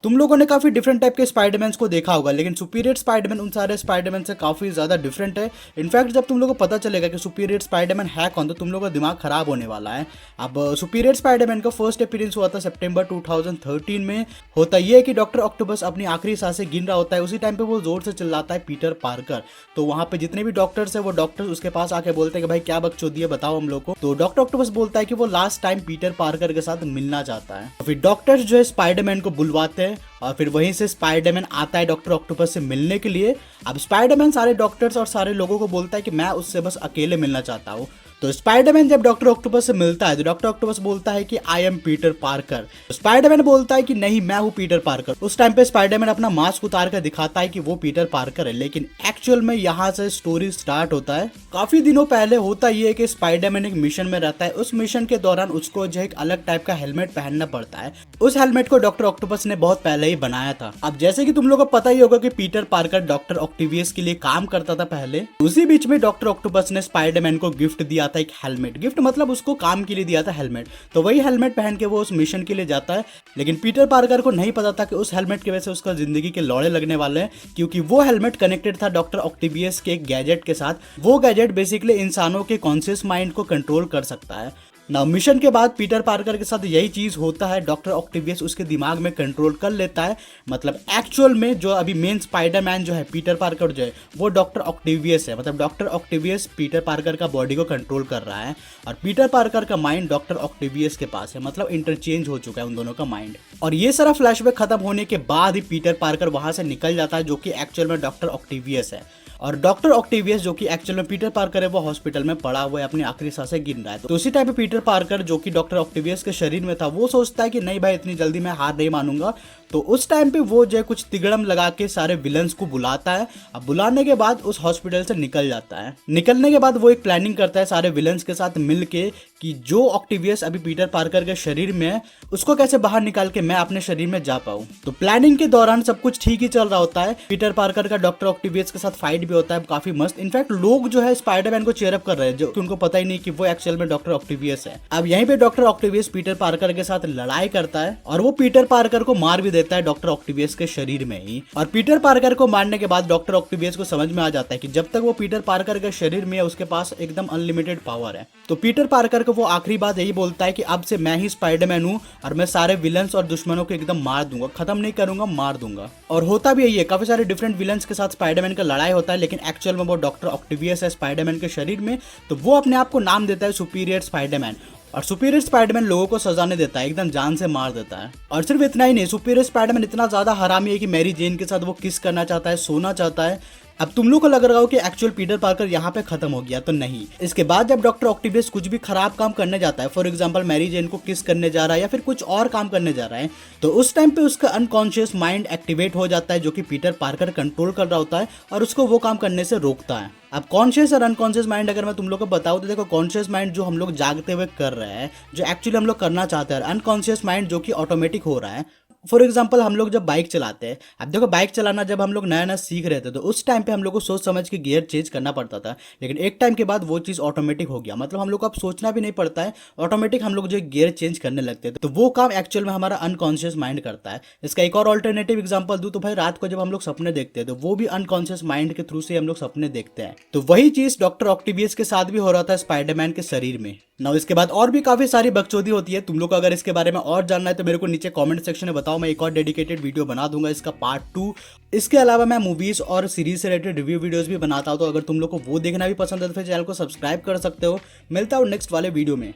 तुम लोगों ने काफी डिफरेंट टाइप के स्पाइडरमैन को देखा होगा, लेकिन सुपीरियर स्पाइडरमैन उन सारे स्पाइडरमैन से काफी ज्यादा डिफरेंट है। इनफैक्ट जब तुम लोगों को पता चलेगा कि सुपीरियर स्पाइडरमैन है कौन, तो तुम लोगों का दिमाग खराब होने वाला है। अब सुपीरियर स्पाइडरमैन का फर्स्ट अपीयरेंस हुआ था सितंबर 2013 में। होता यह है कि डॉक्टर ऑक्टोपस अपनी आखिरी सांसें गिन रहा होता है, उसी टाइम पे वो जोर से चिल्लाता है पीटर पार्कर। तो वहां पे जितने भी डॉक्टर्स है वो डॉक्टर्स उसके पास आके बोलते हैं कि भाई क्या बकचोदी है, बताओ हम लोग को। तो डॉक्टर ऑक्टोपस बोलता है कि वो लास्ट टाइम पीटर पार्कर के साथ मिलना चाहता है। तो फिर डॉक्टर्स जो है स्पाइडरमैन को बुलवाते हैं और फिर वहीं से स्पाइडरमैन आता है डॉक्टर ऑक्टोपस से मिलने के लिए। अब स्पाइडरमैन सारे डॉक्टर्स और सारे लोगों को बोलता है कि मैं उससे बस अकेले मिलना चाहता हूँ। तो स्पाइडरमैन जब डॉक्टर ऑक्टोपस से मिलता है तो डॉक्टर ऑक्टोपस बोलता है कि I am Peter Parker. Spiderman बोलता है कि नहीं, मैं हूँ पीटर पार्कर। उस टाइम पे स्पाइडरमैन अपना मास्क उतार कर दिखाता है कि वो पीटर पार्कर है, लेकिन एक्चुअल में यहाँ से स्टोरी स्टार्ट होता है। काफी दिनों पहले होता ये है कि स्पाइडरमैन एक मिशन में रहता है। उस मिशन के दौरान उसको जो एक अलग टाइप का हेलमेट पहनना पड़ता है। उस हेलमेट को डॉक्टर ऑक्टोपस ने बहुत पहले ही बनाया था। अब जैसे कि तुम लोगों को पता ही होगा कि पीटर पार्कर डॉक्टर ऑक्टेवियस के लिए काम करता था पहले। उसी बीच में डॉक्टर ऑक्टोपस ने स्पाइडरमैन को गिफ्ट दिया था एक हेलमेट। गिफ्ट मतलब उसको काम के लिए दिया था हेलमेट। तो वही हेलमेट पहन के वो उस मिशन के लिए जाता है, लेकिन पीटर पार्कर को नहीं पता था कि उस हेलमेट की वजह से उसका जिंदगी के लौड़े लगने वाले हैं, क्योंकि वो हेलमेट कनेक्टेड था डॉक्टर ऑक्टेवियस के एक गैजेट के साथ। वो गैजेट बेसिकली इंसानों के कॉन्शियस माइंड को कंट्रोल कर सकता है। ना मिशन के बाद पीटर पार्कर के साथ यही चीज होता है, डॉक्टर ऑक्टेवियस उसके दिमाग में कंट्रोल कर लेता है। मतलब एक्चुअल में जो अभी मेन स्पाइडरमैन जो है पीटर पार्कर जो है वो डॉक्टर ऑक्टेवियस है। मतलब डॉक्टर ऑक्टेवियस पीटर पार्कर का बॉडी को कंट्रोल कर रहा है और पीटर पार्कर का माइंड डॉक्टर ऑक्टेवियस के पास है। मतलब इंटरचेंज हो चुका है उन दोनों का माइंड। और ये सारा फ्लैशबैक खत्म होने के बाद ही पीटर पार्कर वहां से निकल जाता है, जो कि एक्चुअल में डॉक्टर ऑक्टेवियस है। और डॉक्टर ऑक्टेवियस जो कि एक्चुअल में पीटर पार्कर है वो हॉस्पिटल में पड़ा हुआ है, अपनी आखिरी सांसें गिन रहा है। तो उसी टाइम पे पीटर पार्कर जो कि डॉक्टर ऑक्टेवियस के शरीर में था वो सोचता है कि नहीं भाई, इतनी जल्दी मैं हार नहीं मानूंगा। तो उस टाइम पे वो जो है कुछ तिगड़म लगा के सारे विलन्स को बुलाता है। अब बुलाने के बाद उस हॉस्पिटल से निकल जाता है। निकलने के बाद वो एक प्लानिंग करता है सारे विलन्स के साथ मिलके कि जो ऑक्टेवियस अभी पीटर पार्कर के शरीर में है उसको कैसे बाहर निकाल के मैं अपने शरीर में जा पाऊं। तो प्लानिंग के दौरान सब कुछ ठीक ही चल रहा होता है। पीटर पार्कर का डॉक्टर ऑक्टेवियस के साथ फाइट भी होता है काफी मस्त। इनफैक्ट लोग जो है स्पाइडरमैन को चेयरअप कर रहे हैं, जो कि उनको पता ही नहीं कि वो एक्चुअल में डॉक्टर ऑक्टेवियस है। अब यहीं पे डॉक्टर ऑक्टेवियस पीटर पार्कर के साथ लड़ाई करता है और वो पीटर पार्कर को मार भी देता है डॉक्टर ऑक्टेवियस के शरीर में ही। और पीटर पार्कर को मारने के बाद डॉक्टर ऑक्टेवियस को समझ में आ जाता है कि जब तक वो पीटर पार्कर के शरीर में है उसके पास एकदम अनलिमिटेड पावर है। तो पीटर पार्कर को वो आखिरी बात यही बोलता है कि अब से मैं ही स्पाइडरमैन हूँ और मैं सारे विलन्स और दुश्मनों को एकदम मार दूंगा, खत्म नहीं करूंगा, मार दूंगा। और होता भी यही है, काफी सारे डिफरेंट विलन्स के साथ स्पाइडरमैन का लड़ाई होता है, लेकिन एक्चुअल में वो डॉक्टर ऑक्टेवियस है स्पाइडरमैन के शरीर में। तो वो अपने आप को नाम देता है सुपीरियर स्पाइडरमैन। और सुपीरियर स्पाइडरमैन लोगों को सजा नहीं देता है, एकदम जान से मार देता है। और सिर्फ इतना ही नहीं, सुपीरियर स्पाइडरमैन इतना ज्यादा हरामी है कि मैरी जेन के साथ वो किस करना चाहता है, सोना चाहता है। अब तुम लोग को लग रहा हो कि एक्चुअल पीटर पार्कर यहाँ पे खत्म हो गया, तो नहीं। इसके बाद जब डॉक्टर ऑक्टेवियस कुछ भी खराब काम करने जाता है, फॉर एग्जांपल मैरी जेन को किस करने जा रहा है या फिर कुछ और काम करने जा रहा है, तो उस टाइम पे उसका अनकॉन्शियस माइंड एक्टिवेट हो जाता है, जो कि पीटर पार्कर कंट्रोल कर रहा होता है और उसको वो काम करने से रोकता है। अब कॉन्शियस और अनकॉन्शियस माइंड अगर मैं तुम लोग को बताऊं तो देखो, कॉन्शियस माइंड जो हम लोग जागते हुए कर रहे हैं, जो एक्चुअली हम लोग करना चाहते हैं, अनकॉन्शियस माइंड जो कि ऑटोमेटिक हो रहा है। फॉर एग्जाम्पल हम लोग जब बाइक चलाते हैं, अब देखो बाइक चलाना जब हम लोग नया नया सीख रहे थे तो उस टाइम पे हम लोग को सोच समझ के गियर चेंज करना पड़ता था, लेकिन एक टाइम के बाद वो चीज़ ऑटोमेटिक हो गया। मतलब हम लोग को अब सोचना भी नहीं पड़ता है, ऑटोमेटिक हम लोग जो गियर चेंज करने लगते हैं। तो वो काम एक्चुअल में हमारा अनकॉन्शियस माइंड करता है। इसका एक और ऑल्टरनेटिव एग्जाम्पल दूं तो भाई, रात को जब हम लोग सपने देखते हैं तो वो भी अनकॉन्शियस माइंड के थ्रू से हम लोग सपने देखते हैं। तो वही चीज़ डॉक्टर ऑक्टेवियस के साथ भी हो रहा था स्पाइडरमैन के शरीर में। ना इसके बाद और भी काफी सारी बकचोदी होती है। तुम लोग को अगर इसके बारे में और जानना है तो मेरे को नीचे कमेंट सेक्शन में बताओ, मैं एक और डेडिकेटेड वीडियो बना दूंगा इसका पार्ट 2। इसके अलावा मैं मूवीज और सीरीज से रिलेटेड रिव्यू वीडियोस भी बनाता हूं, तो अगर तुम लोग को वो देखना भी पसंद है तो फिर चैनल को सब्सक्राइब कर सकते हो। मिलता हूं नेक्स्ट वाले वीडियो में।